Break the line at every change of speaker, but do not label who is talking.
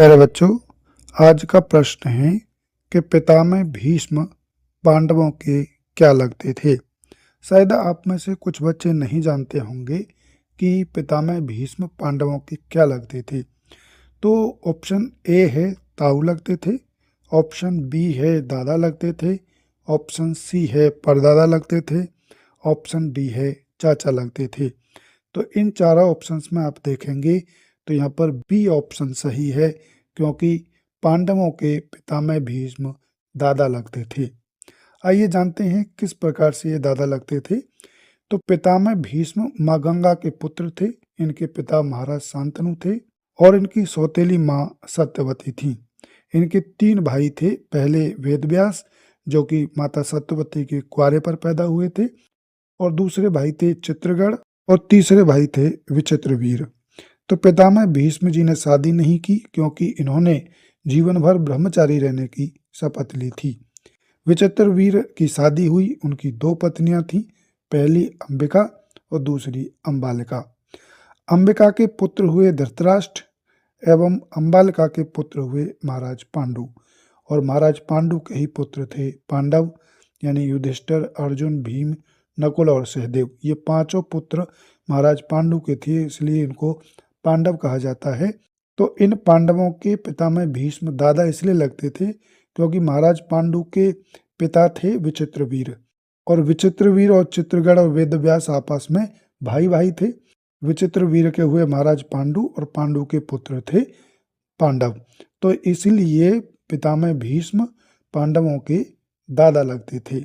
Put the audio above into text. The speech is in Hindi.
प्यारे बच्चों, आज का प्रश्न है कि पितामह भीष्म पांडवों के क्या लगते थे। शायद आप में से कुछ बच्चे नहीं जानते होंगे कि पितामह भीष्म पांडवों के क्या लगते थे। तो ऑप्शन ए है ताऊ लगते थे, ऑप्शन बी है दादा लगते थे, ऑप्शन सी है परदादा लगते थे, ऑप्शन डी है चाचा लगते थे। तो इन चारों ऑप्शंस में आप देखेंगे तो यहाँ पर बी ऑप्शन सही है, क्योंकि पांडवों के पितामह भीष्म दादा लगते थे। आइए जानते हैं किस प्रकार से ये दादा लगते थे। तो पितामह भीष्म माँ गंगा के पुत्र थे। इनके पिता महाराज शांतनु थे और इनकी सौतेली माँ सत्यवती थी। इनके 3 भाई थे। पहले वेदव्यास, जो कि माता सत्यवती के कुआरे पर पैदा हुए थे, और दूसरे भाई थे चित्रगढ़, और तीसरे भाई थे विचित्रवीर। तो पितामह भीष्म जी ने शादी नहीं की, क्योंकि इन्होंने जीवन भर ब्रह्मचारी रहने की शपथ ली थी। विचित्रवीर की शादी हुई। उनकी 2 पत्नियां थीं, पहली अंबिका और दूसरी अंबालिका। अंबिका के पुत्र हुए धृतराष्ट्र एवं अंबालिका के पुत्र हुए महाराज पांडु, और महाराज पांडु के ही पुत्र थे पांडव, यानी युधिष्ठिर, अर्जुन, भीम, नकुल और सहदेव। ये 5 पुत्र महाराज पांडु के थे, इसलिए इनको पांडव कहा जाता है। तो इन पांडवों के पितामह भीष्म दादा इसलिए लगते थे क्योंकि महाराज पांडु के पिता थे विचित्रवीर, और विचित्रवीर और चित्रगढ़ और वेदव्यास आपस में भाई भाई थे। विचित्रवीर के हुए महाराज पांडु और पांडु के पुत्र थे पांडव। तो इसलिए पितामह भीष्म पांडवों के दादा लगते थे।